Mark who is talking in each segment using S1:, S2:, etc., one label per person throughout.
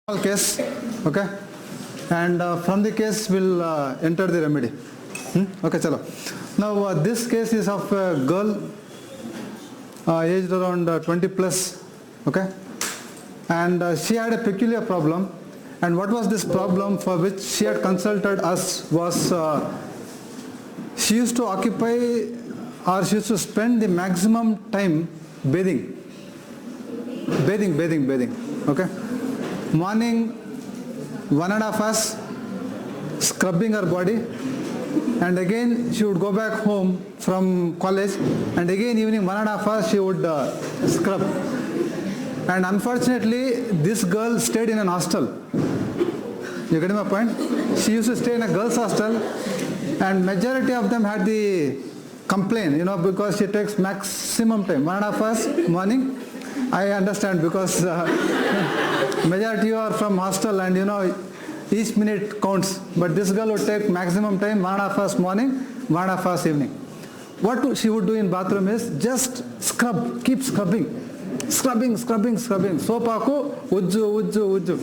S1: Case, okay, and from the case we'll enter the remedy. Okay, chalo. Now this case is of a girl aged around 20 plus, okay, and she had a peculiar problem. And what was this problem for which she had consulted us was she used to occupy or she used to spend the maximum time bathing, okay. Morning 1.5 hours scrubbing her body, and again she would go back home from college, and again evening 1.5 hours she would scrub. And unfortunately this girl stayed in an hostel. You getting my point? She used to stay in a girls hostel, and majority of them had the complaint, because she takes maximum time, 1.5 hours morning. I understand, because majority are from hostel, and each minute counts. But this girl would take maximum time, 1.5 hours morning, 1.5 hours evening. What she would do in bathroom is just scrub, keep scrubbing. Scrubbing. Soap haku, ujju.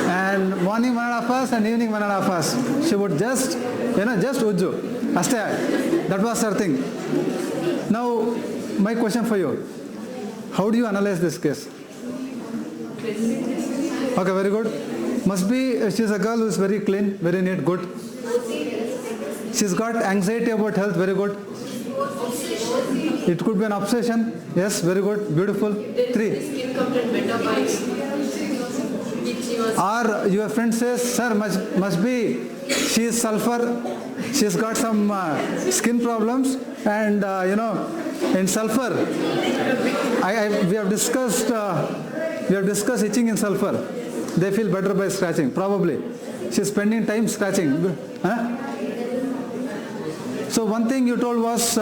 S1: And morning 1.5 hours and evening 1.5 hours. She would just ujju. Aste, that was her thing. Now, my question for you. How do you analyze this case? Okay, very good. Must be, she's a girl who is very clean, very neat, good. She's got anxiety about health, very good. It could be an obsession. Yes, very good, beautiful. 3. Or your friend says, sir, must be, she is sulfur, she's got some skin problems, and in sulfur, we have discussed itching in sulfur. They feel better by scratching, probably. She's spending time scratching. So one thing you told was,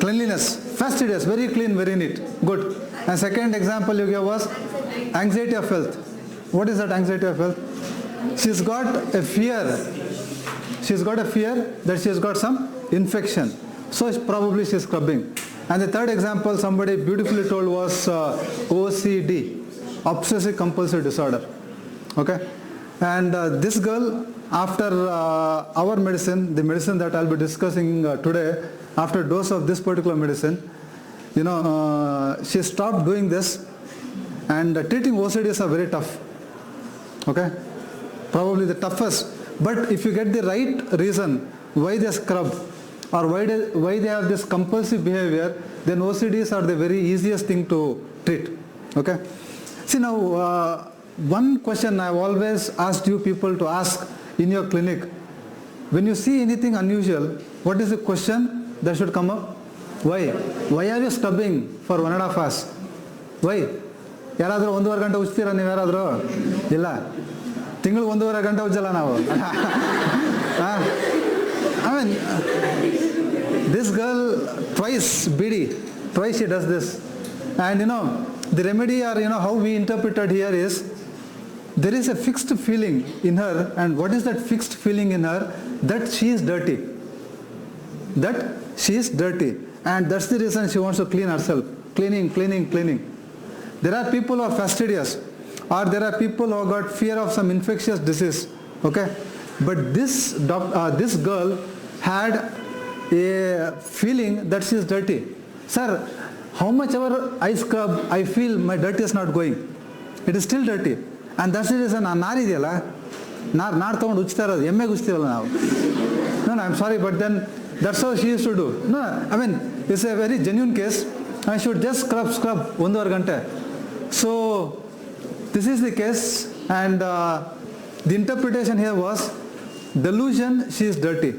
S1: cleanliness, fastidious, very clean, very neat, good. And second example you gave was anxiety of health. What is that anxiety of health? She's got a fear that she's got some infection. So probably she's scrubbing. And the third example somebody beautifully told was OCD, obsessive compulsive disorder. Okay. And this girl, after our medicine, the medicine that I'll be discussing today, after dose of this particular medicine, she stopped doing this, and treating OCDs are very tough. Okay. Probably the toughest. But if you get the right reason why they scrub or why they have this compulsive behavior, then OCDs are the very easiest thing to treat. Okay. See now, one question I've always asked you people to ask in your clinic: when you see anything unusual, what is the question that should come up? Why? Why are you scrubbing for 1.5 hours? Why? ಯಾರಾದರೂ 1.5 ಗಂಟೆ ಉಜ್ತೀರಾ ನೀವು ಯಾರಾದರೂ? ಇಲ್ಲ. ತಿಂಗಳಿಗೆ 1.5 ಗಂಟೆ ಉಜ್ಜಲ್ಲ ನಾವು. I mean, this girl twice she does this. And the remedy, or how we interpreted here is, there is a fixed feeling in her, and what is that fixed feeling in her? That she is dirty. And that's the reason she wants to clean herself. Cleaning. There are people who are fastidious, or there are people who have got fear of some infectious disease. Okay. But this girl had a feeling that she is dirty. Sir, how much ever I scrub, I feel my dirty is not going. It is still dirty. And that's the reason ನಾರು ಇದೆಯಲ್ಲ, ನಾರು ತೊಗೊಂಡು ಉಜ್ತಾ ಇರೋದು, ಎಮ್ಮೆಗೆ ಉಜ್ತೀವಲ್ಲ ನಾವು. No, I'm sorry, but then that's how she used to do. No, I mean, it's a very genuine case. I should just scrub 1.5 ಗಂಟೆ. So this is the case, and the interpretation here was delusion, she is dirty.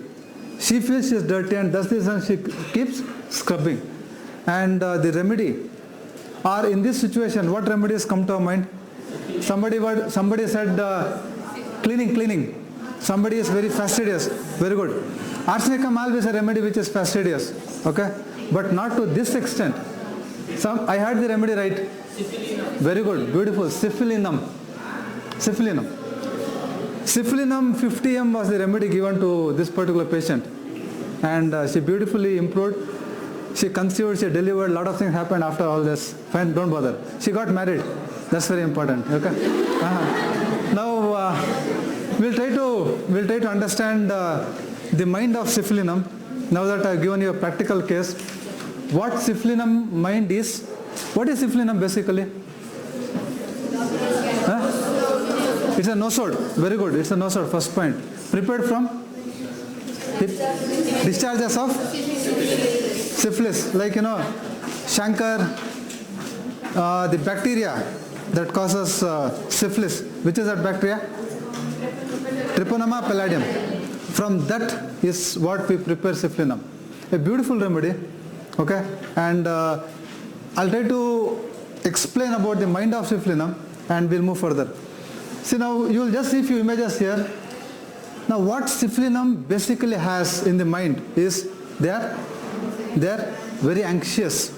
S1: She feels she is dirty, and that's the reason she keeps scrubbing. And the remedy, or in this situation, what remedies come to our mind? Somebody said cleaning. Somebody is very fastidious. Very good. Arsenicum always a remedy which is fastidious. Okay, but not to this extent. I had the remedy right. Very good, beautiful. Syphilinum. Syphilinum 50 ml was the remedy given to this particular patient, and she beautifully improved. she conceived, she delivered, a lot of things happened after all this. Fine, don't bother. She got married. That's very important. Okay. Now we'll try to understand the mind of Syphilinum. Now that I've given you a practical case, what Syphilinum mind is. What is Syphilinum basically? It's a nosode. Very good. It's a nosode. First point. Prepared from discharges of syphilis. Like Shankar, the bacteria that causes syphilis. Which is that bacteria? Treponema palladium. From that is what we prepare Syphilinum. A beautiful remedy. Okay. And I'll try to explain about the mind of Syphilinum and we'll move further. See, now you will just see a few images here. Now what Syphilinum basically has in the mind is they are very anxious.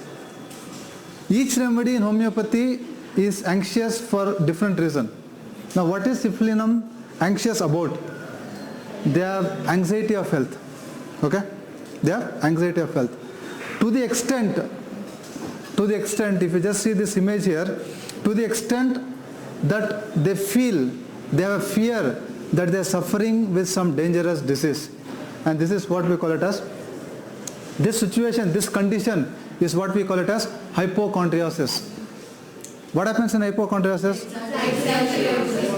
S1: Each remedy in homeopathy is anxious for different reason. Now what is Syphilinum anxious about? They have anxiety of health. Okay? They have anxiety of health. To the extent, if you just see this image here, to the extent that they have a fear that they are suffering with some dangerous disease. And this is what we call it as, this situation, this condition is what we call it as hypochondriasis. What happens in hypochondriasis?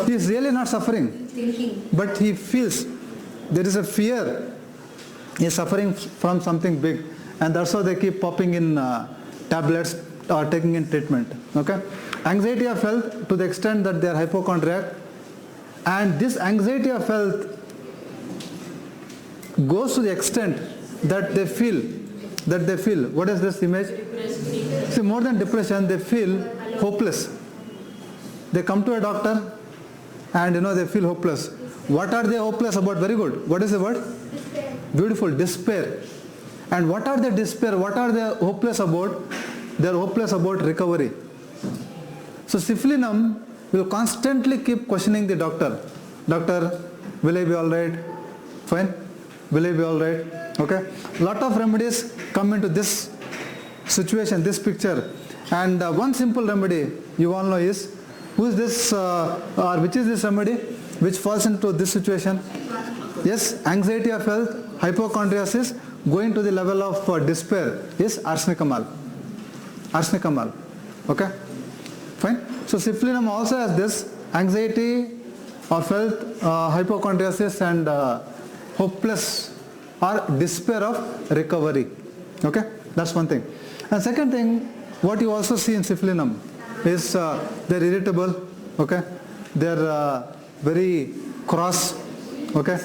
S1: He is really not suffering, but he feels there is a fear. He is suffering from something big, and that's why they keep popping in tablets or taking in treatment. Okay? Anxiety of health to the extent that they are hypochondriac, and this anxiety of health goes to the extent that they feel, what is this image? See, more than depression, they feel hopeless. They come to a doctor and they feel hopeless. What are they hopeless about? Very good. What is the word? Despair. Beautiful. Despair. And what are they despair? What are they hopeless about? They are hopeless about recovery. So Syphilinum will constantly keep questioning the doctor. Doctor, will I be alright? Fine. Will I be alright? Okay. Lot of remedies come into this situation, this picture. And one simple remedy you all know is, who is this or which is this remedy which falls into this situation? Yes, anxiety of health, hypochondriasis, going to the level of despair is arsenic-amal. Arsenic-amal. Okay? Fine. So Syphilinum also has this anxiety of health, hypochondriasis and hopeless or despair of recovery. Okay? That's one thing. And second thing, what you also see in Syphilinum is they're irritable. Okay? They're very cross. Okay?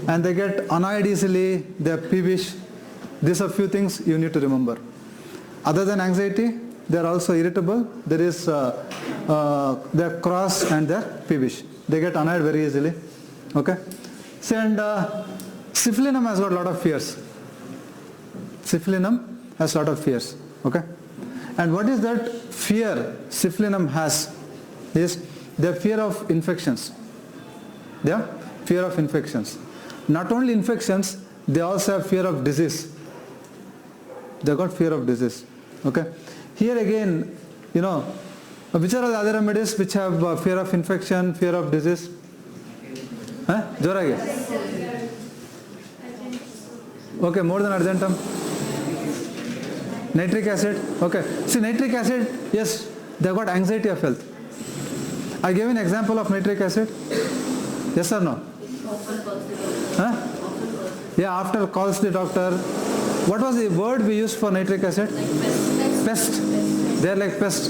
S1: And they get annoyed easily, they're peevish. These are few things you need to remember. Other than anxiety, they're also irritable. There is, they're cross and they're peevish. They get annoyed very easily. Okay? See, and Syphilinum has got a lot of fears. Syphilinum has a lot of fears. Okay? And what is that fear Syphilinum has is the fear of infections. Yeah? Fear of infections. Not only infections, they also have fear of disease. They got fear of disease. Okay? Here again, which are the other remedies which have fear of infection, fear of disease? Huh? Jorage? Okay, more than argentum. Nitric acid. Okay. See, nitric acid, yes, they have got anxiety of health. I gave an example of nitric acid. Yes or no? Huh? Yeah, after calls the doctor. What was the word we used for nitric acid? Pest. They are like pest.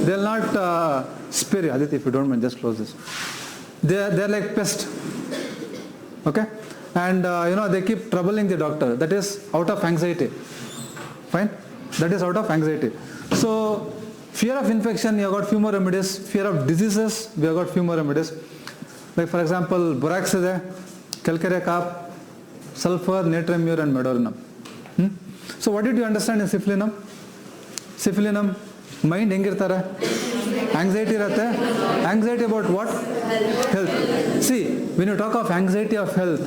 S1: They will not spare you. Aditi, if you don't mind, just close this. They are like pest. Okay? And they keep troubling the doctor. That is out of anxiety. Fine? That is out of anxiety. So, fear of infection, you have got few more remedies. Fear of diseases, we have got few more remedies. Like for example, borax is there, calcarea carb, sulfur, natriumur and medorinum. So what did you understand in Syphilinum? Syphilinum, mind hengirtare? Anxiety irate? Anxiety about what? Health. See, when you talk of anxiety of health,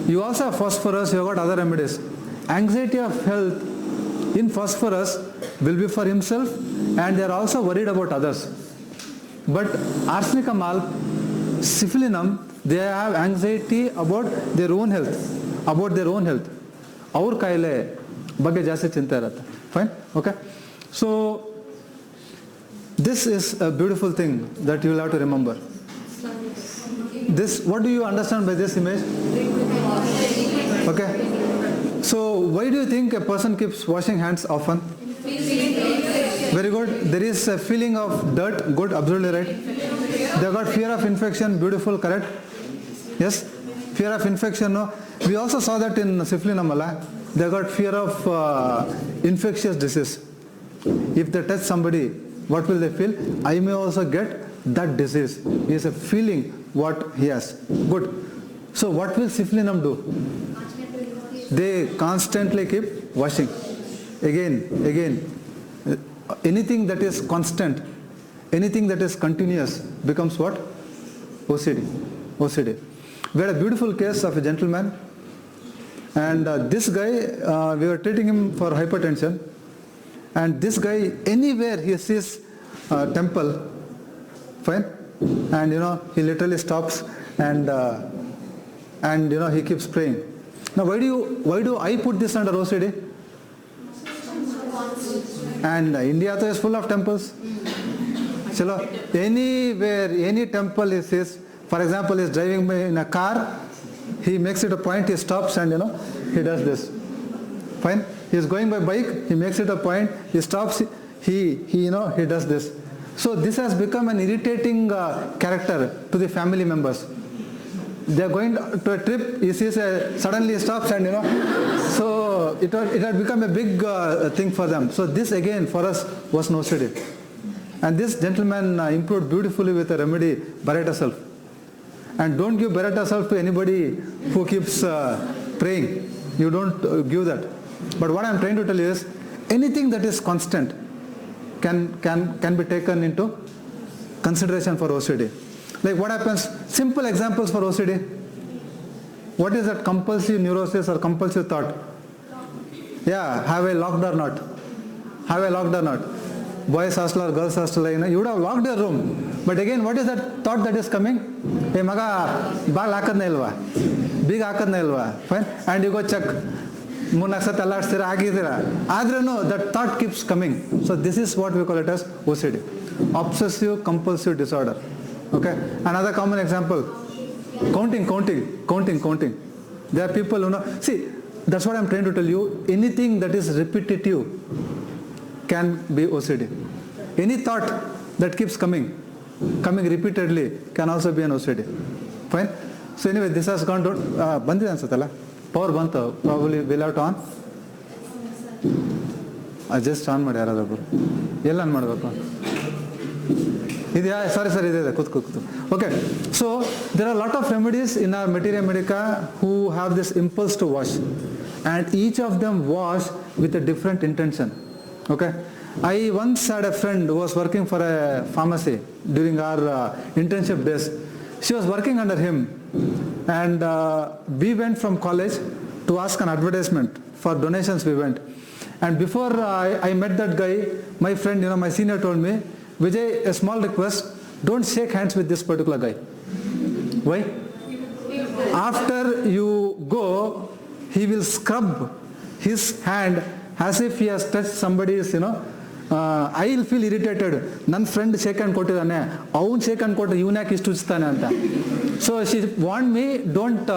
S1: you also have phosphorus, you have got other remedies. Anxiety of health in phosphorus will be for himself, and they are also worried about others. But arsenicum alb, syphilinum, they have anxiety about their own health, ಅವ್ರ ಕಾಯಿಲೆ ಬಗ್ಗೆ ಜಾಸ್ತಿ ಚಿಂತೆ ಇರುತ್ತೆ. Fine? Okay? So this is a beautiful thing that you will have to remember. This, what do you understand by this image? Okay? So why do you think a person keeps washing hands often? Very good. There is a feeling of dirt. Good, absolutely right. They got fear of infection. Beautiful, correct? Yes? Fear of infection, no? We also saw that in syphilinum. They got fear of infectious disease. If they touch somebody, what will they feel? I may also get that disease. He is a feeling what he has. Good. So what will syphilinum do? They constantly keep washing. Again. Anything that is constant, anything that is continuous becomes what? OCD. We had a beautiful case of a gentleman, and this guy, we were treating him for hypertension, and this guy, anywhere he sees temple, fine, and he literally stops and he keeps praying. Now why do I put this under OCD? And India is full of temples. Chalo, anywhere, any temple he sees, for example, he is driving in a car, he makes it a point, he stops and he does this. Fine? He is going by bike, he makes it a point, he stops, he does this. So this has become an irritating character to the family members. They are going to a trip, he sees suddenly he stops and so it had become a big thing for them. So this again for us was no OCD. And this gentleman improved beautifully with a remedy, Barretta Self. And don't give Barretta Self to anybody who keeps praying. You don't give that. But what I am trying to tell you is, anything that is constant can be taken into consideration for OCD. Like what happens? Simple examples for OCD. What is that compulsive neurosis or compulsive thought? Yeah, have I locked or not? Boys hostel or girls hostel, you would have locked your room. But again, what is that thought that is coming? Hey maga, bag hakadna ilva, big hakadna ilva, fine, and you go check. No, that thought keeps coming. So this is what we call it as OCD, obsessive compulsive disorder. Okay. Another common example, counting. There are people who know. See, that's what I'm trying to tell you. Anything that is repetitive can be OCD. Any thought that keeps coming repeatedly can also be an OCD. Fine. So anyway, this has gone down. Bandide ansatala. Power bantu. Probably we'll have to on. Just on ಮಾಡಿ ಯಾರಾದರೂ ಎಲ್ಲ on ಮಾಡಬೇಕು ಇದೆಯಾ sorry ಇದೆ ಕೂತು okay. So there are a lot of remedies in our Materia Medica who have this impulse to wash, and each of them wash with a different intention. Okay, I once had a friend who was working for a pharmacy during our internship days. She was working under him, and we went from college to ask an advertisement for donations. We went, and before I met that guy, my friend, my senior told me, Vijay, a small request, don't shake hands with this particular guy. Why? After you go, he will scrub his hand as if he has touched somebody's, I will feel irritated. ನನ್ನ friend shake hand ಕೊಟ್ಟಿದ್ದಾನೆ, ಅವನು shake hand ಕೊಟ್ಟರೆ ಇವನು ಯಾಕೆ ಇಷ್ಟು ಉಚ್ತಾನೆ ಅಂತ. So she warned me, don't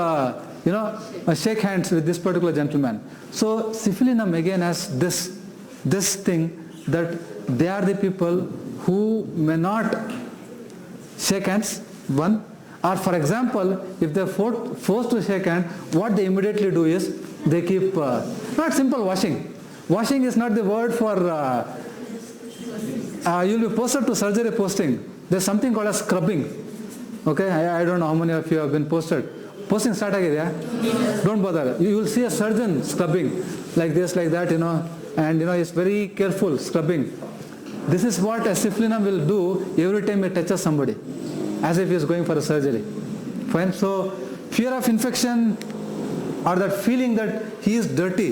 S1: shake hands with this particular gentleman. So syphilinum again has this thing that they are the people who may not shake hands, one, or for example, if they are forced to shake hand, what they immediately do is they keep not simple washing. Washing is not the word for you'll be posted to surgery posting. There's something called as scrubbing. Okay, I don't know how many of you have been posted. Posting start agidya? Don't bother. You will see a surgeon scrubbing like this, like that, and he's very careful scrubbing. This is what a syphilinum will do every time he touches somebody, as if he is going for a surgery. Fine. So fear of infection, or that feeling that he is dirty,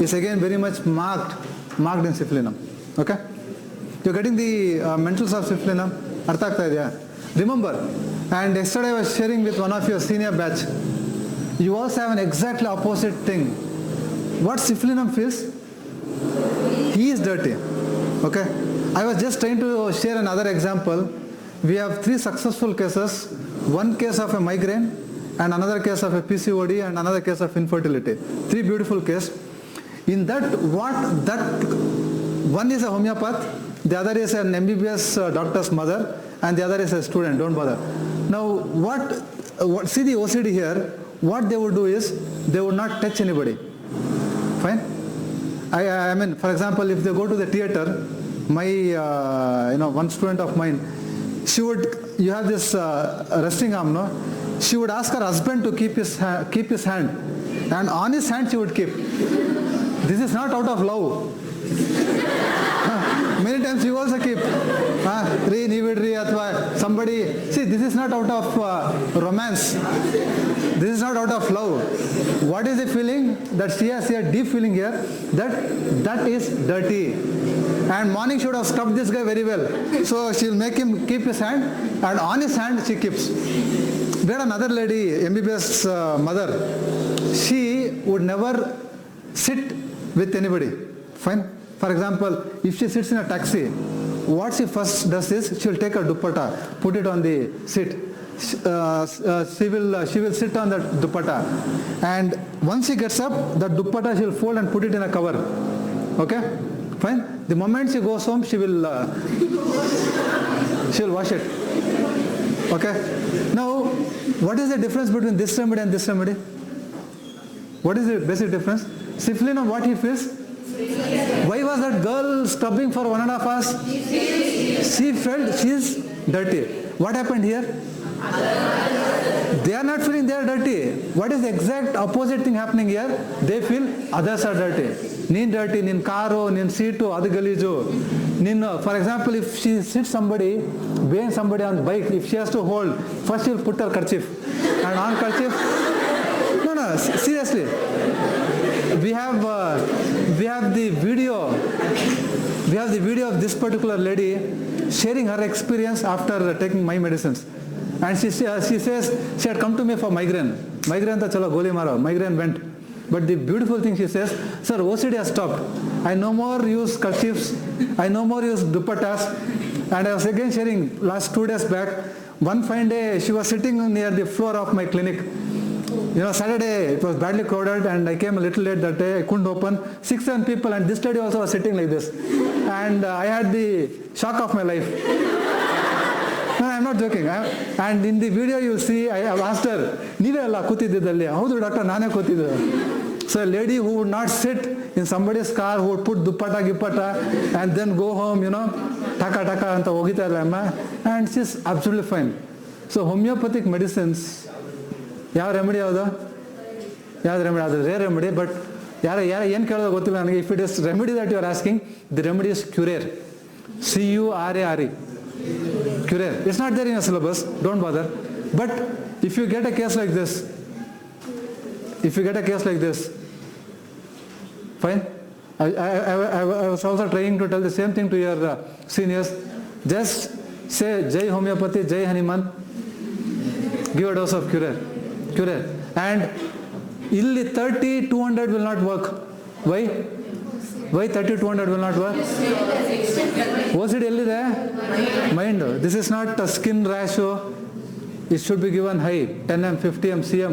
S1: is again very much marked marked in syphilinum. Okay? You're getting the mentals of syphilinum? Artha aagta idea? Remember, and yesterday I was sharing with one of your senior batch, you also have an exactly opposite thing. What syphilinum feels? He is dirty. Okay? I was just trying to share another example. We have 3 successful cases, one case of a migraine, and another case of a PCOD, and another case of infertility. 3 beautiful cases. In that, one is a homeopath, the other is an MBBS doctor's mother, and the other is a student. Don't bother. Now, see the OCD here. What they would do is they would not touch anybody. Fine. I mean, for example, if they go to the theater, my one student of mine, you have this resting arm, no? She would ask her husband to keep his hand, and on his hand she would keep. This is not out of love. Many times you also keep somebody. See, this is not out of romance. This is not out of love. What is the feeling that she has here? Deep feeling here that is dirty. And morning she would have stuffed this guy very well. So she will make him keep his hand, and on his hand she keeps. We had another lady, MBBS mother. She would never sit with anybody. Fine. For example, if she sits in a taxi, what she first does is she will take her dupatta, put it on the seat. She will sit on the dupatta, and once she gets up, the dupatta she will fold and put it in a cover. Okay, fine. The moment she goes home, she will wash it. Okay. Now, what is the difference between this remedy and this remedy? What is the basic difference? Syphilinum, what he feels? Why was that girl scrubbing for 1.5 hours? She felt she is dirty. What happened here? They are not feeling they are dirty. What is the exact opposite thing happening here? They feel others are dirty. Nin dirty, nin karo, nin seatu, adu galijo. For example, if she sits weighing somebody on the bike, if she has to hold, first she will put her kerchief. And on kerchief, no, seriously. We have the video of this particular lady sharing her experience after taking my medicines. And she says she had come to me for migraine. Migraine ta chalo goli maro. Migraine went. But the beautiful thing she says, sir, OCD has stopped. I no more use kerchiefs. I no more use dupattas. And I was again sharing last 2 days back. One fine day she was sitting near the floor of my clinic. Saturday it was badly crowded, and I came a little late that day. I couldn't open. 6-7 people, and this lady also was sitting like this. And I had the shock of my life. No, I'm not joking. And in the video you will see, I have asked her, "Neeve alla kutididalli?" "Haudu doctor, nane kutidde." So a lady who would not sit in somebody's car, who would put dupatta, and then go home, taka anta hogita illa, and she's absolutely fine. So homeopathic medicines, ಯಾವ remedy ಯಾವುದು remedy? ಅದು rare remedy. But ಯಾರು ಏನು ಕೇಳೋದು ಗೊತ್ತಿಲ್ಲ ನನಗೆ. If it is remedy that you are asking, the remedy is curare. CURARE. Curer. It's not there in your syllabus. Don't bother. But if you get a case like this, fine. I was also trying to tell the same thing to your seniors. Just say Jai Homeopathy, Jai Hanuman. Give a dose of Curer. And illi 30, 200 will not work. Why? Why 30, 200 will not work? OCD ellide? Mind. This is not a skin rash. It should be given high, 10 m, 50 m, cm.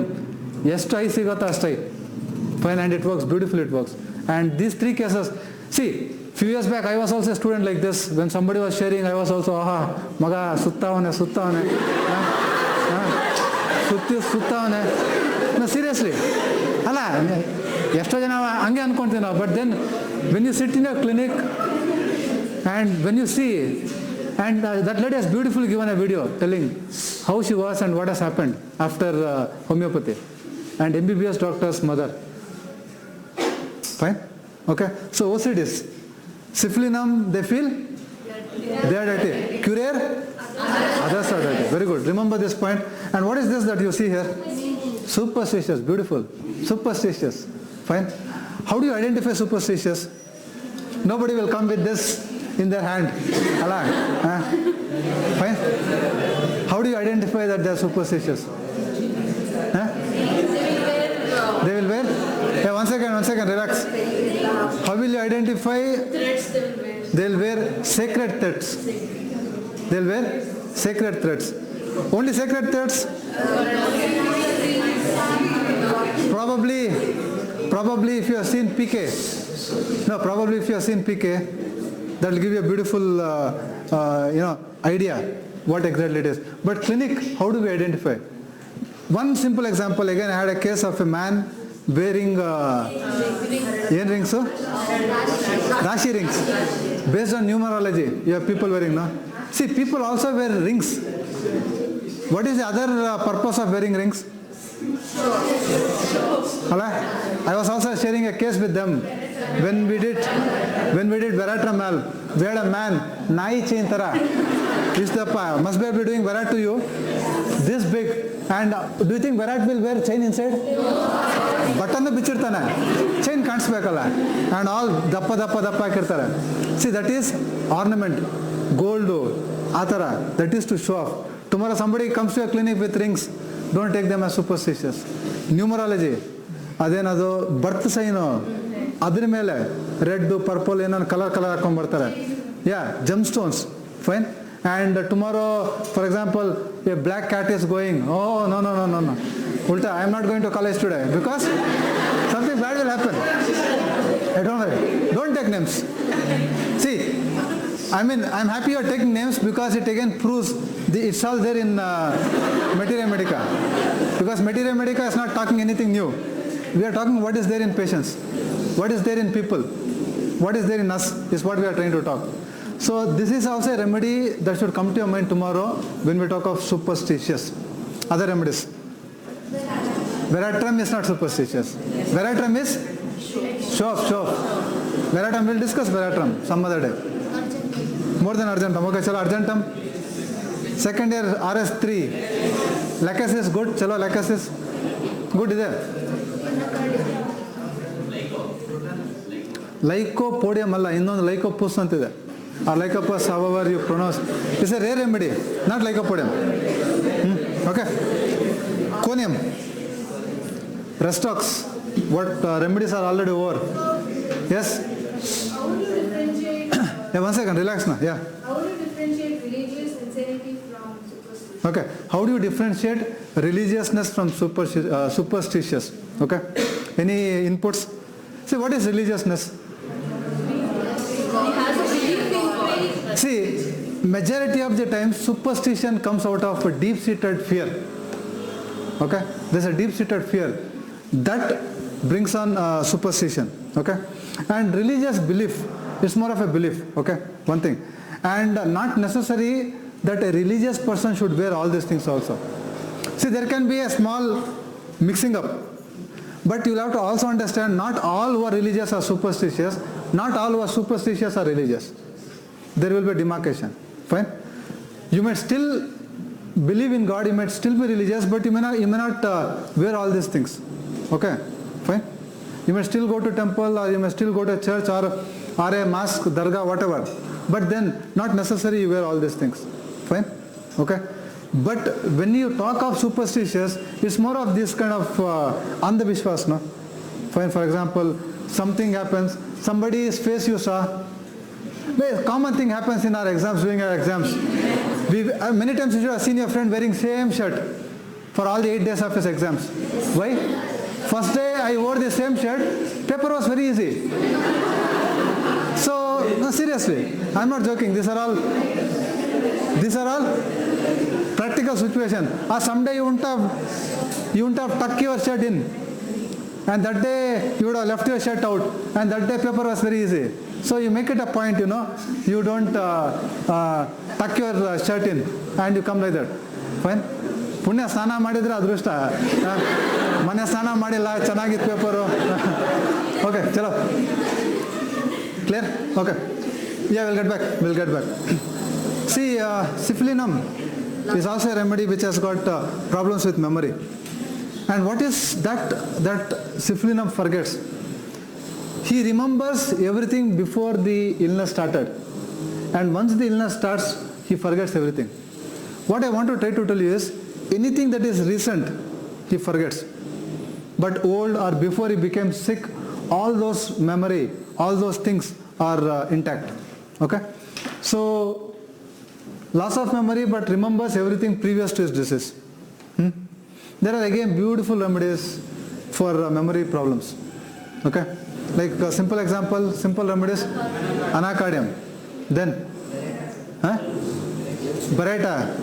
S1: ಎಷ್ಟು high ಸಿಗುತ್ತೋ ಅಷ್ಟು high. Fine, and it works beautifully. It works. And these 3 cases. See, few years back I was also a student like this. When somebody was sharing, I was also, maga suttavane. ಸುತ್ತವನೆ. No, seriously. ಅಲ್ಲ, ಎಷ್ಟೋ ಜನ ಹಂಗೆ ಅನ್ಕೊಂತೀವಿ ನಾವು. But then when you sit in a clinic and when you see, and that lady has beautifully given a video telling how she was and what has happened after homeopathy, and MBBS doctor's mother. Fine? Okay. So OCDs, syphilinum, they feel they are dirty. Curer, others are dirty. Very good. Remember this point. And what is this that you see here? Superstitious. Beautiful. Superstitious. Fine. How do you identify superstitious? nobody will come with this in their hand. Allah. Fine. How do you identify that they are superstitious? They will wear? Yeah, one second, relax. How will you identify? They will wear sacred threads. They will wear sacred threads. Only sacred threads? Probably if you have seen PK. No, probably if you have seen PK, that will give you a beautiful idea what exactly it is. But clinic, how do we identify? One simple example, again I had a case of a man wearing rings, Rashi rings. Based on numerology, you have people wearing, no? See, people also wear rings. What is the other purpose of wearing rings? I was also sharing a case with them. When we did Veratramal, we had a man, Nai chain tara. Must be doing Verat to you, this big. And do you think Verat will wear chain inside? Button the bichirtana. Chain can't spekala. And all dappa kirtara. See, that is ornament, gold, atara. That is to show off. Tomorrow somebody comes to your clinic with rings. Don't take them as superstitious. Numerology. Adenado birth sign. Adri mele red, purple, color hakkon bartare. Yeah, gemstones. Fine. And tomorrow, for example, a black cat is going, oh, no. Ulta, I am not going to college today because something bad will happen. Don't worry. Don't take names. See, I am happy you are taking names because it again proves it's all there in Materia Medica. Because Materia Medica is not talking anything new. We are talking what is there in patients. What is there in people. What is there in us is what we are trying to talk. So this is also a remedy that should come to your mind tomorrow when we talk of superstitious. Other remedies. Veratram is not superstitious. Veratram is show off. Veratram, we'll discuss Veratram some other day. More than Argentum. Okay, chalo Argentum. Second year RS3. Lacus is good. Chalo Lacus is good. Is there? Lycopodium alla. Innondu Lycopus antide. Or Lycopus, however you pronounce. It's a rare remedy, not Lycopodium. Okay. Conium. Restox. What remedies are already over? Yes?
S2: How do you differentiate?
S1: Yeah, one second, relax now. Yeah.
S2: How do you differentiate religious insanity from superstition?
S1: Okay. How do you differentiate religiousness from superstitious? Okay. Any inputs? See, what is religiousness? See, majority of the time superstition comes out of a deep-seated fear. Okay? There's a deep-seated fear. That brings on superstition. Okay? And religious belief, it's more of a belief. Okay? One thing. And not necessary that a religious person should wear all these things also. See, there can be a small mixing up. But you'll have to also understand not all who are religious are superstitious. Not all who are superstitious are religious. There will be a demarcation. Fine? You might still believe in God, you might still be religious, but you may not wear all these things. Okay? Fine? You may still go to temple, or you may still go to church, or a mosque, dargah, whatever. But then, not necessarily you wear all these things. Fine? Okay? But when you talk of superstitious, it's more of this kind of andhavishwas, no? Fine? For example, something happens, somebody's face you saw. A common thing happens in our exams, during our exams. Many times you have seen your friend wearing same shirt for all the 8 days of his exams. Why? First day I wore the same shirt, paper was very easy. So, no, seriously, I'm not joking. These are all practical situation. Or someday you wouldn't have tucked your shirt in. And that day you would have left your shirt out. And that day paper was very easy. So you make it a point, you don't tuck your shirt in and you come like that. Fine? Punya snana madidra adrushta. Mane snana madilla, chanagit paperu. Okay, chalo. Clear? Okay. Yeah, we'll get back. See, syphilinum is also a remedy which has got problems with memory. And what is that syphilinum forgets? he remembers everything before the illness started. And once the illness starts, he forgets everything. What I want to try to tell you is, anything that is recent, he forgets. But old or before he became sick, all those memory, all those things are intact. Okay? So, loss of memory but remembers everything previous to his disease. There are again beautiful remedies for memory problems. Okay? Like a simple example, simple remedies, anacardium. Then, Beretta,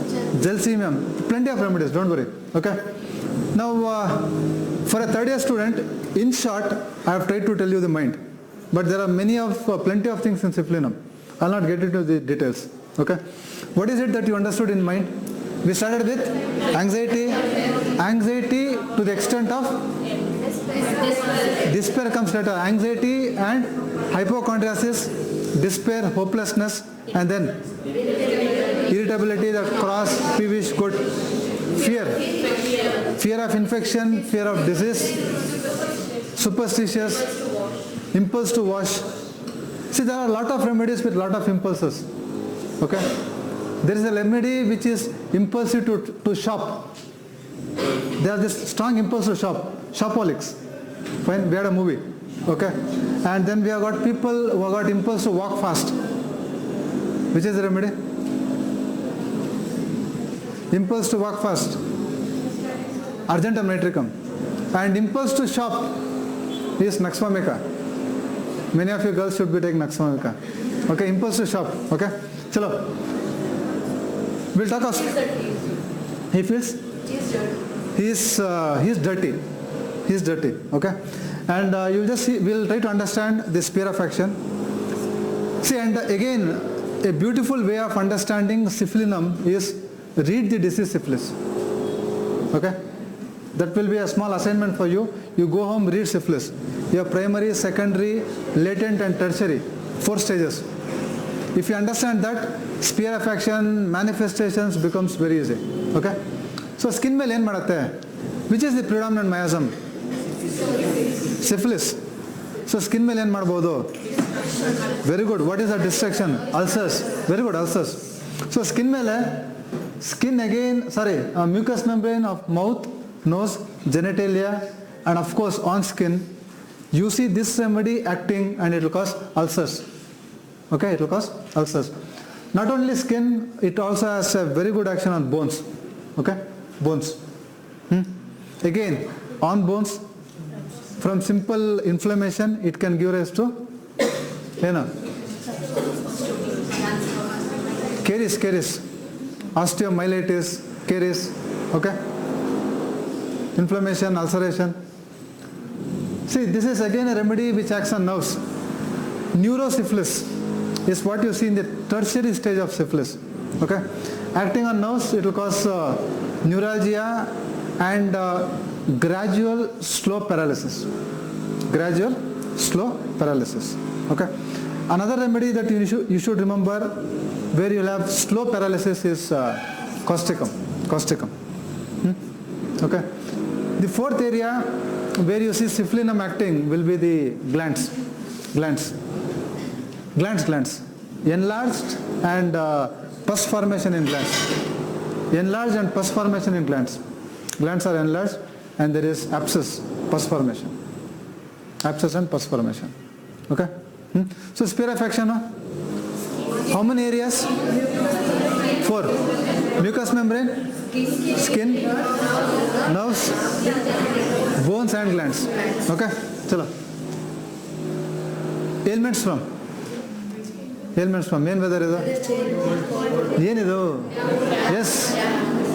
S1: Gelsemium, plenty of remedies, don't worry. Okay? Now, for a third year student, in short, I have tried to tell you the mind. But there are plenty of things in syphilinum. I will not get into the details. Okay? What is it that you understood in mind? We started with anxiety. Anxiety to the extent of despair comes later. Anxiety and hypochondriasis, despair, hopelessness, and then irritability, the cross, peevish, good. Fear. Fear of infection, fear of disease, superstitious, impulse to wash. See, there are a lot of remedies with lot of impulses. Okay? There is a remedy which is impulsive to shop. There are this strong impulse to shop. Shopaholics. Fine, we had a movie. Okay? And then we have got people who have got impulse to walk fast. Which is the remedy? Impulse to walk fast. Argentum nitricum. And impulse to shop is Naxvamica. Many of you girls should be taking Naxvamica. Okay, impulse to shop. Okay? Chalo. We'll talk of... He feels? He's dirty. He's dirty. Okay? And you'll just see, we'll try to understand the sphere of action. See, and again, a beautiful way of understanding syphilinum is read the disease syphilis. Okay? That will be a small assignment for you. You go home, read syphilis. You have primary, secondary, latent and tertiary. 4 stages. If you understand that, sphere of action, manifestations becomes very easy. Okay? So skin ಮೇಲೆ ಏನು ಮಾಡುತ್ತೆ? Which is the predominant miasm? Syphilis. So skin ಮೇಲೆ ಏನು ಮಾಡ್ಬೋದು? Very good. What is the distraction? Ulcers. Very good, ulcers. So skin ಮೇಲೆ, skin again, mucous membrane of mouth, nose, genitalia, and of course on skin. You see this remedy acting and it will cause ulcers. Okay, it will cause ulcers. Not only skin, it also has a very good action on bones. Okay, bones. Again, on bones, from simple inflammation, it can give rise to caries, osteomyelitis, caries. Okay, inflammation, ulceration. See, this is again a remedy which acts on nerves. Neurosyphilis is what you see in the tertiary stage of syphilis. Okay, acting on nerves, it will cause neuralgia and gradual slow paralysis. Gradual slow paralysis. Okay. Another remedy that you should remember where you will have slow paralysis is causticum. Causticum. Okay. The fourth area where you see syphilinum acting will be the glands. Glands. Enlarged and pus formation in glands. Enlarged and pus formation in glands. Glands are enlarged and there is abscess, pus formation. Abscess and pus formation. Okay? So sphere of action, how many areas? 4. Mucous membrane, skin, nerves, bones and glands. Okay? Chalo. Ailments from? Main weather is yes.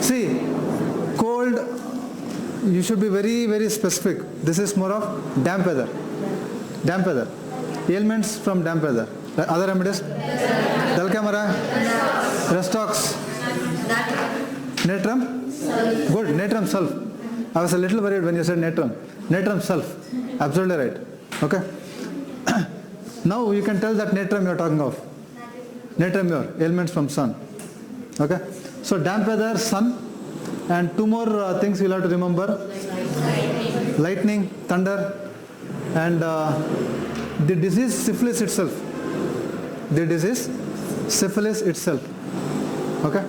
S1: See, cold, you should be very, very specific. This is more of damp weather. Damp weather. Ailments from damp weather. Other remedies? Dalcamara, Restox, Natrum. Good, Natrum sulf. I was a little worried when you said Natrum. Natrum sulf. Absolutely right. Okay. Now you can tell that natrum you are talking of. Natrum your ailments from sun. Okay. So damp weather, sun, and 2 more things you will have to remember. Lightning, thunder, and the disease syphilis itself. The disease syphilis itself. Okay?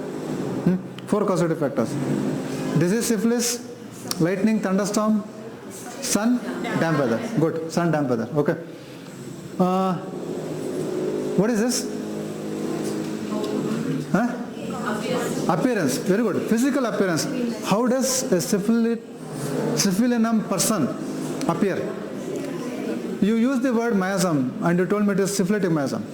S1: 4 causative factors. Disease syphilis, lightning, thunderstorm, sun, damp weather. Good. Sun, damp weather. Okay. What is this? Huh? Appearance. Very good. Physical appearance. How does a syphilinum person appear? You use the word miasm and you told me it is syphilitic miasm.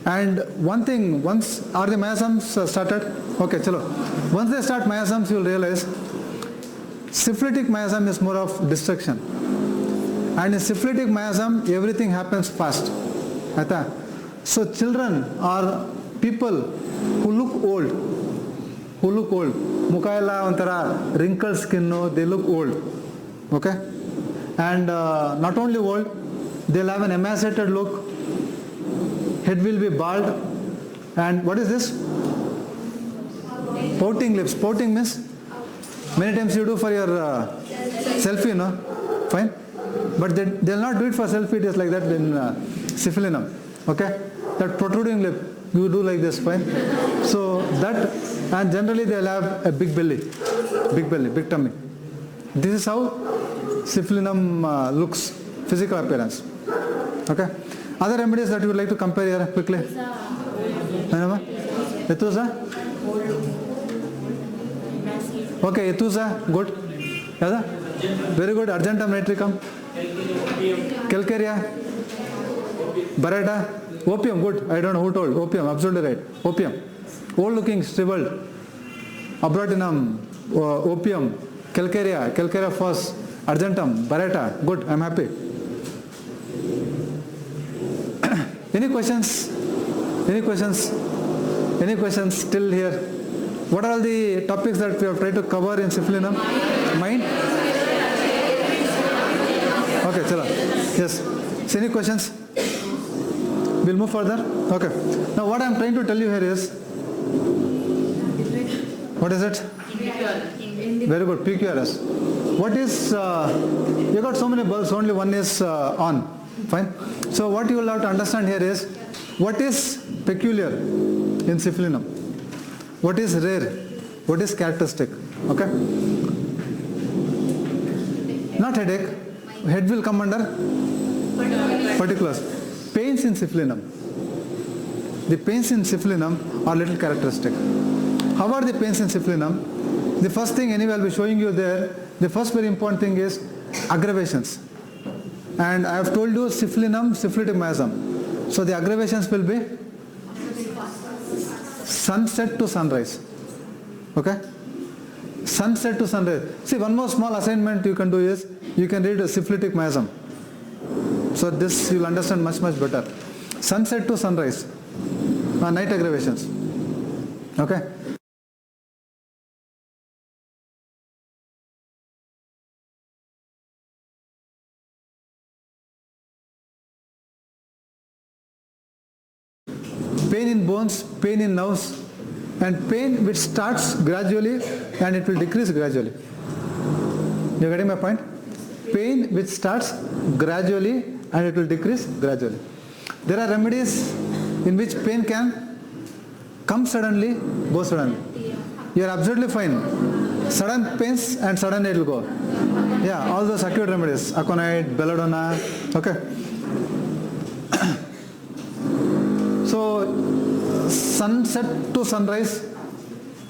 S1: And one thing, once are the miasms started? Okay, chalo. Once they start miasms, you will realize syphilitic miasm is more of destruction. And in syphilitic miasm, everything happens fast. So children are people who look old. Mukaila ontara wrinkled skin, they look old. Okay? And not only old, they'll have an emaciated look. Head will be bald. And what is this? Pouting lips. Pouting means many times you do for your selfie, no? Fine. But they'll not do it for selfie. It is like that in syphilinum. Okay? That protruding lip, you do like this, fine. So that, and generally they'll have a big belly, big tummy. This is how syphilinum looks, physical appearance. Okay? Other remedies that you would like to compare here quickly? Ethusa? Okay, Ethusa, good. Yada? Very good. Argentum nitricum. Calcarea. Barretta. Opium, good. I don't know who told. Opium, absolutely right. Opium. Old looking, shriveled. Abrotinum, opium, Calcarea fos, Argentum, Barretta. Good, I'm happy. Any questions? Any questions? Any questions still here? What are all the topics that we have tried to cover in syphilinum? Mind? Okay, chala. Yes. So any questions? We'll move further. Okay. Now what I'm trying to tell you here is, what is it? Very good, PQRS. What is, you got so many bulbs, only one is on. Fine. So what you will have to understand here is, what is peculiar in syphilinum? What is rare? What is characteristic? Okay? Not headache. Head will come under particulars. Pains in syphilinum. The pains in syphilinum are little characteristic. How are the pains in syphilinum? The first thing anyway I'll be showing you there, the first very important thing is aggravations. And I have told you syphilinum, syphilitic miasm. So the aggravations will be sunset to sunrise. Okay? Sunset to sunrise. See, one more small assignment you can do is, you can read a syphilitic miasm. So this you will understand much better. Sunset to sunrise. Night aggravations. Okay? Pain in bones, pain in nerves, and pain which starts gradually and it will decrease gradually. You getting my point? Pain which starts gradually and it will decrease gradually. There are remedies in which pain can come suddenly, go suddenly. You are absolutely fine. Sudden pains and suddenly it will go. Yeah, all those acute remedies, aconite, belladonna, okay. So, sunset to sunrise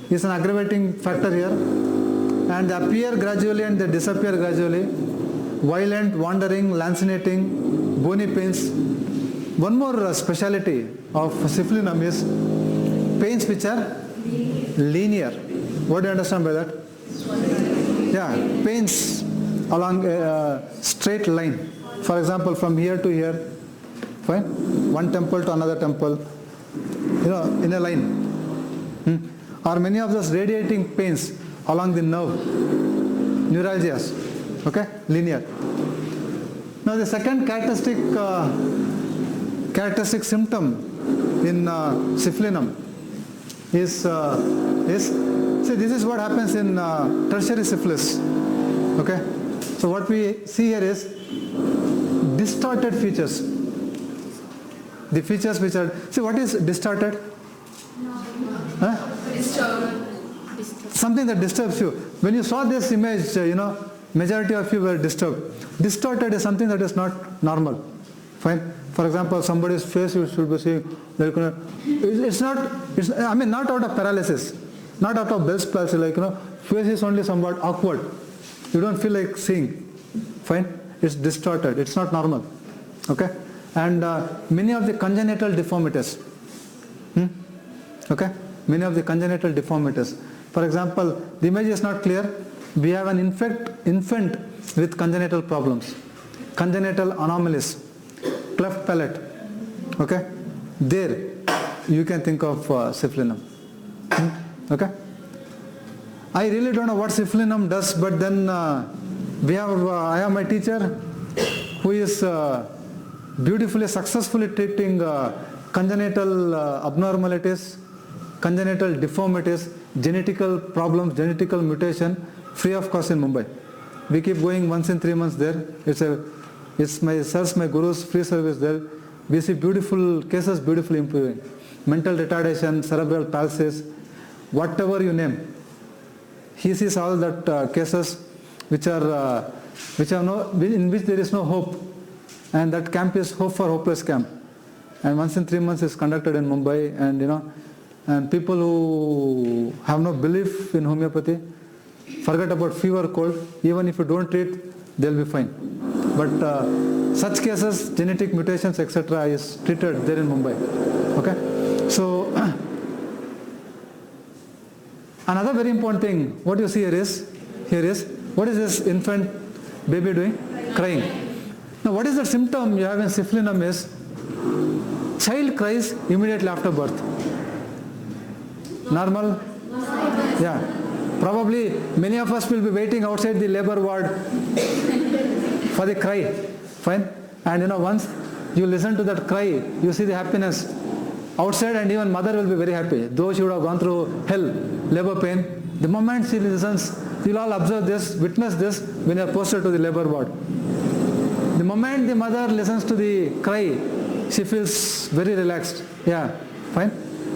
S1: is an aggravating factor here, and they appear gradually and they disappear gradually. Violent, wandering, lancinating, bony pains. One more speciality of syphilinum is pains which are linear. What do you understand by that? Yeah, pains along a straight line. For example, from here to here, fine? One temple to another temple, in a line. Or many of those radiating pains along the nerve, neuralgias, okay? Linear. Now the second characteristic symptom in syphilinum is, see, this is what happens in tertiary syphilis, okay? So what we see here is distorted features. the features which are, see what is distorted? Huh? Something that disturbs you. When you saw this image, majority of you were disturbed. Distorted is something that is not normal. Fine. For example, somebody's face you should be seeing, not out of paralysis, not out of Bell's palsy, face is only somewhat awkward. You don't feel like seeing. Fine. It's distorted. It's not normal. Okay. And many of the congenital deformities. Okay. Many of the congenital deformities. For example, the image is not clear. We have an infant with congenital problems, congenital anomalies, cleft palate. Okay. There you can think of syphilinum. Okay. I really don't know what syphilinum does, but then I have my teacher who is beautifully, successfully treating congenital abnormalities, congenital deformities, genetical problems, genetical mutation, free of cost in Mumbai. We keep going once in 3 months there. It's my guru's free service there. We see beautiful cases beautifully improving. Mental retardation, cerebral palsies, whatever you name. He sees all that cases in which there is no hope, and that camp is Hope for Hopeless camp, and once in 3 months is conducted in Mumbai, and people who have no belief in homeopathy, forget about fever, cold, even if you don't treat, they'll be fine. But such cases, genetic mutations, etc. is treated there in Mumbai. Okay, so another very important thing, what you see here is, what is this infant baby doing? Crying. Now what is the symptom you have in syphilinum is, child cries immediately after birth. Normal? Yeah. Probably many of us will be waiting outside the labor ward for the cry. Fine? And once you listen to that cry, you see the happiness outside, and even mother will be very happy. Though she would have gone through hell, labor pain, the moment she listens, you'll all observe this, witness this when you are posted to the labor ward. The moment the mother listens to the cry, she feels very relaxed. Yeah, fine.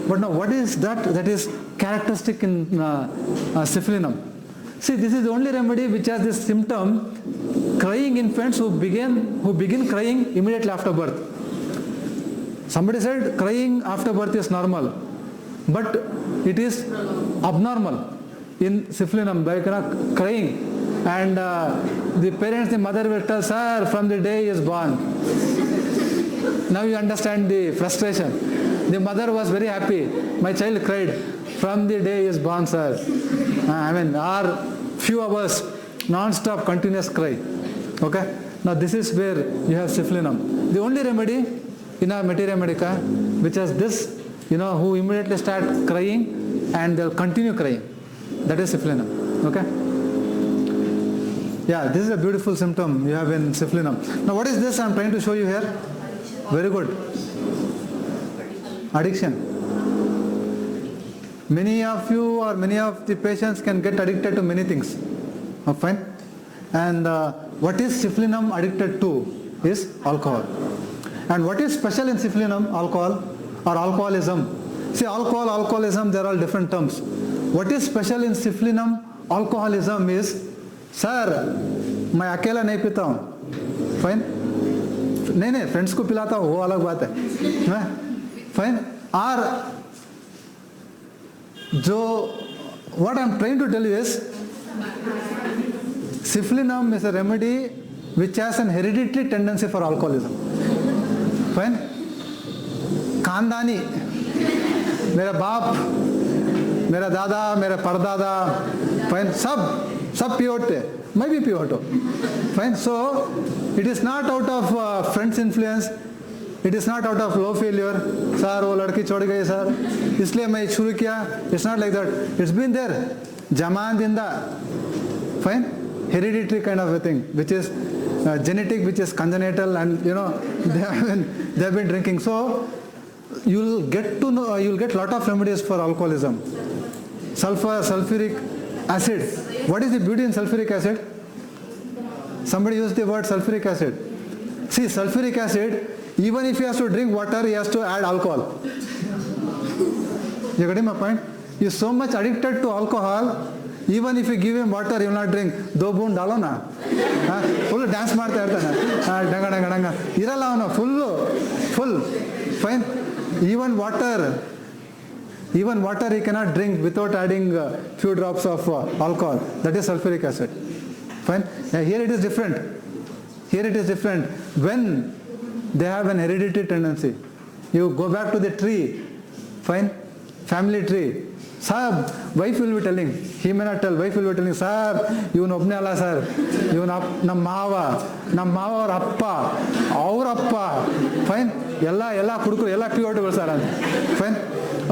S1: But now what is that is characteristic in syphilinum? See, this is the only remedy which has this symptom, crying infants who begin crying immediately after birth. Somebody said crying after birth is normal, but it is abnormal in syphilinum, like crying. And the mother will tell, sir, from the day he is born. Now you understand the frustration. The mother was very happy. My child cried. From the day he is born, sir. Or few hours, non-stop, continuous cry. Okay? Now this is where you have syphilinum. The only remedy in our materia medica, which has this, who immediately start crying and they'll continue crying. That is syphilinum. Okay? Yeah, this is a beautiful symptom you have in syphilinum. Now what is this I'm trying to show you here? Very good. Addiction. Many of you or many of the patients can get addicted to many things. Fine? And what is syphilinum addicted to is alcohol. And what is special in syphilinum? Alcohol or alcoholism. See, alcohol, alcoholism, they are all different terms. What is special in syphilinum alcoholism is, sir, मैं अकेला नहीं पीता हूँ. Fine? नहीं, friends को पिलाता हूँ, वो अलग बात है. Fine? और what I'm trying to tell you is, syphilinum is a remedy which has an hereditary tendency for alcoholism. Fine? खानदानी, मेरा बाप, मेरा दादा, मेरा परदादा, fine, सब पियोट थे, मैं भी पियोट हूँ. Fine? So it is not out of friends influence, it is not out of low failure. Sir वो लड़की छोड़ गई सर, इसलिए मैं शुरू किया. It's not like that. It's been there. Jaman dinda. Fine? Hereditary kind of a thing, which is genetic, which is congenital, and they have been drinking. So you'll get lot of remedies for alcoholism. Sulfuric acid. What is the beauty in sulfuric acid? Somebody used the word sulfuric acid. See, sulfuric acid Even if he has to drink water, he has to add alcohol. You getting my point? He is so much addicted to alcohol, even if you give him water, he will not drink. Do boon dalo na. Full dance ಮಾಡ್ತಾ ಇರ್ತಾನೆ. ಡಂಗ ಡಂಗ ಡಂಗ. ಇರಲ್ಲ ಅವನು full. Fine. Even water he cannot drink without adding few drops of alcohol. That is sulfuric acid. Fine. Here it is different. When they have an hereditary tendency, you go back to the tree. Fine. Family tree. Sir, wife will be telling. He may not tell. Wife will be telling, sir, ಇವನು ಒಬ್ಬನೇ ಅಲ್ಲ sir, ಇವನು ನಮ್ಮ ಮಾವ ಅವ್ರ ಅಪ್ಪ. Fine. ಎಲ್ಲ ಕುಡುಕರು ಎಲ್ಲ ಪಿಯೋಟುಗಳು ಸರ್ ಅಂತ. ಫೈನ್.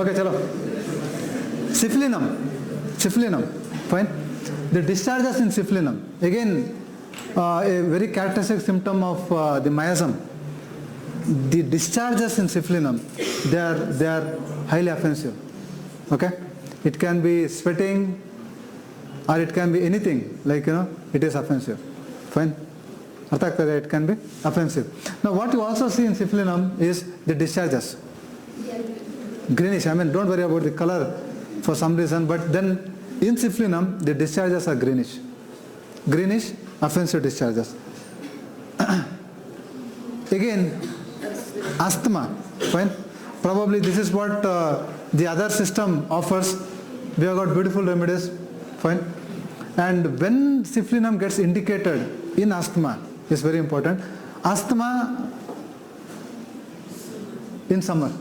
S1: ಓಕೆ ಚಲೋ. Syphilinum. Fine. The discharges in syphilinum. Again, a very characteristic symptom of the miasm. The discharges in syphilinum, they are highly offensive. Okay? It can be sweating, or it can be anything, like, it is offensive. Fine? It can be offensive. Now what you also see in syphilinum is the discharges. Greenish. Don't worry about the color for some reason, but then in syphilinum the discharges are greenish offensive discharges. Again, asthma. Fine. Probably this is what the other system offers. We have got beautiful remedies. Fine. And when syphilinum gets indicated in asthma, is very important. Asthma in summer.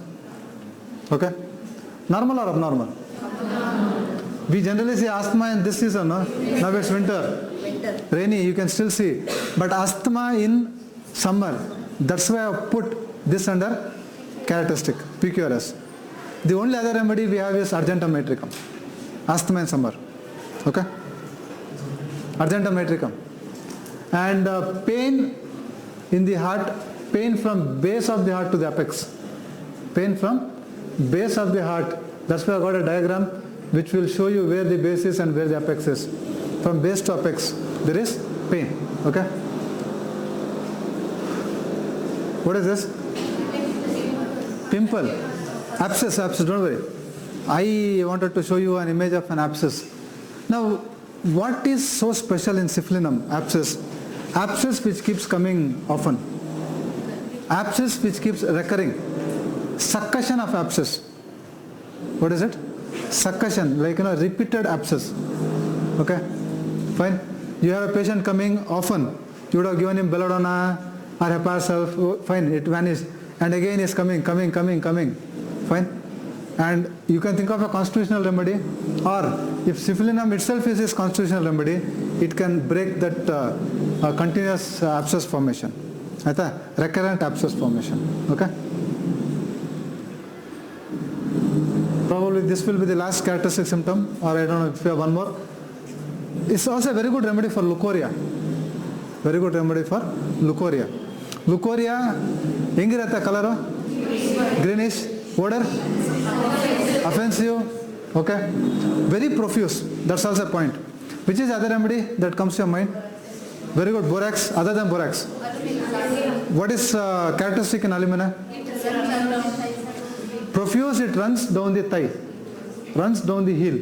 S1: Okay? Normal or abnormal? We generally see asthma in this season. No? Now it's winter. Rainy, you can still see. But asthma in summer, that's why I put this under characteristic, PQRS. The only other remedy we have is Argentum metricum. Asthma in summer. Okay? Argentum metricum. And pain in the heart, pain from base of the heart to the apex. Pain from base of the heart. That's why I got a diagram which will show you where the base is and where the apex is. From base to apex, there is pain. Okay? What is this? Pimple. Abscess, don't worry. I wanted to show you an image of an abscess. Now, what is so special in syphilinum? Abscess which keeps coming often. Abscess which keeps recurring. Succussion of abscess. What is it? Succussion, like repeated abscess. Okay? Fine. You have a patient coming often. You would have given him belladonna or heparin. Fine, it vanished. And again is coming. Fine. And you can think of a constitutional remedy, or if syphilinum itself is its constitutional remedy, it can break that continuous abscess formation. Recurrent abscess formation. Okay? Probably this will be the last characteristic symptom, or I don't know if you have one more. It's also a very good remedy for leukorrhea. Leukorrhea, ಹೆಂಗಿರತ್ತೆ colour? Greenish. Odor? Offensive. Okay? Very profuse. That's also a point. Which is the other remedy that comes to your mind? Very good. Borax. Other than borax. What is characteristic in alumina? Profuse, it runs down the thigh. Runs down the heel.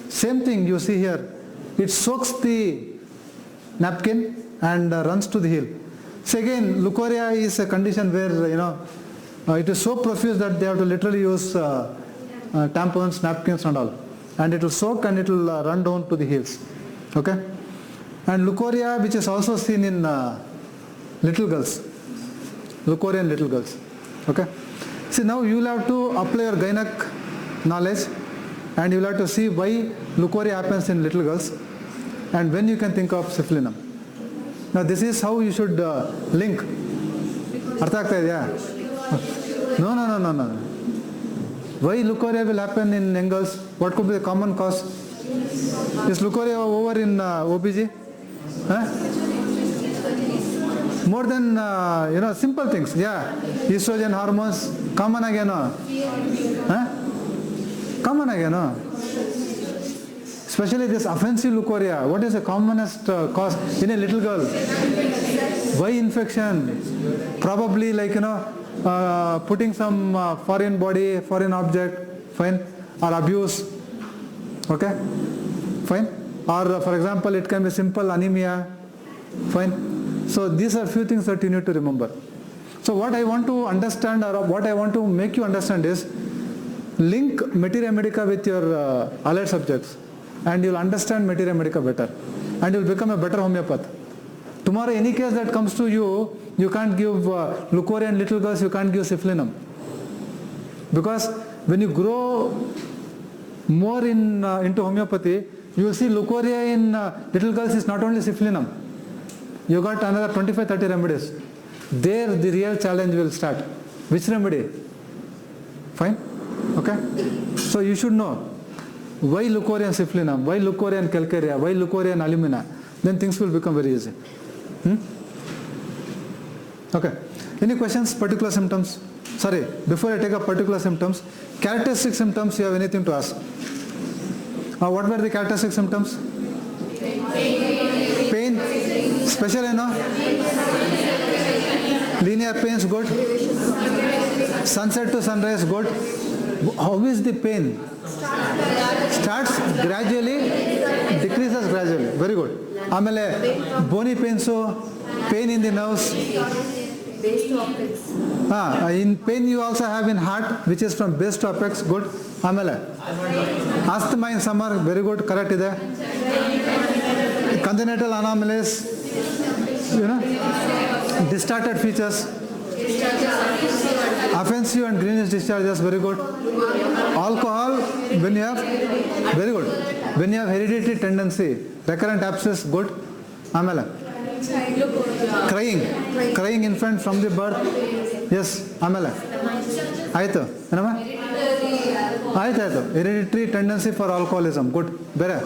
S1: Same thing you see here. It soaks the napkin and runs to the heel. So again, leukorrhea is a condition where, it is so profuse that they have to literally use tampons, napkins and all. And it will soak and it will run down to the heels. Okay? And leukorrhea, which is also seen in little girls. Leukorrhea in little girls. Okay? See, now you will have to apply your gynec knowledge, and you will have to see why leukorrhea happens in little girls and when you can think of syphilinum. Now this is how you should link. ಅರ್ಥ ಆಗ್ತಾ ಇದೆಯಾ? No. Why leukorrhea will happen in young girls? What could be the common cause? Is leukorrhea over in OBG? More than, simple things. Yeah. Estrogen hormones, common again. Especially this offensive leukorrhea. What is the commonest cause in a little girl? Why infection? Probably putting some foreign body, foreign object, fine, or abuse, okay, fine, or for example it can be simple anemia, fine. So these are few things that you need to remember. So what I want to understand, or what I want to make you understand is, link Materia Medica with your allied subjects and you'll understand Materia Medica better and you'll become a better homeopath. Tomorrow any case that comes to you, you can't give leukorrhea in little girls, you can't give syphilinum. Because when you grow more into homeopathy, you will see leukorrhea in little girls is not only syphilinum. You got another 25-30 remedies. There the real challenge will start. Which remedy? Fine? Okay? So you should know why leukorrhea and syphilinum, why leukorrhea and calcarea, why leukorrhea and alumina. Then things will become very easy. Okay. Any questions, particular symptoms? Sorry, before I take up particular symptoms, characteristic symptoms, you have anything to ask? What were the characteristic symptoms? Pain, special, linear pains, good. Sunset to sunrise, good. How is the pain? Starts gradually, decreases gradually. Very good. Amele bony pains, pain in the nerves.
S2: Base to apex.
S1: In pain you also have in heart, which is from base to apex, good. Amele asthma in summer, very good, correct ide. Congenital anomalies, distorted features, offensive and greenish discharges, very good. Alcohol, when you have, very good. When you have hereditary tendency, recurrent abscess, good. Amela. Crying infant from the birth, yes. Amela. Aito, Aito. Hereditary tendency for alcoholism, good. Bere.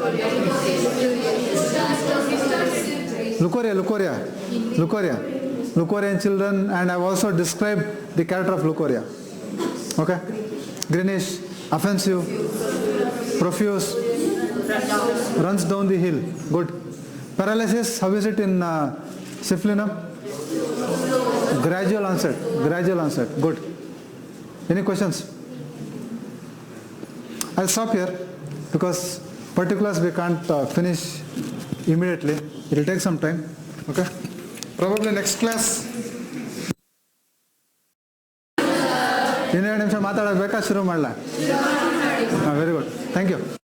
S1: Leukorrhea in children, and I have also described the character of leukorrhea. Okay? Greenish, offensive, profuse, runs down the hill. Good. Paralysis, how is it in syphilinum? Gradual onset. Good. Any questions? I'll stop here because particulars we can't finish immediately. It will take some time. Okay? Probably next class. ಇನ್ನೆರಡು ನಿಮಿಷ ಮಾತಾಡಬೇಕಾ ಶುರು ಮಾಡಲಾ? Very good, thank you.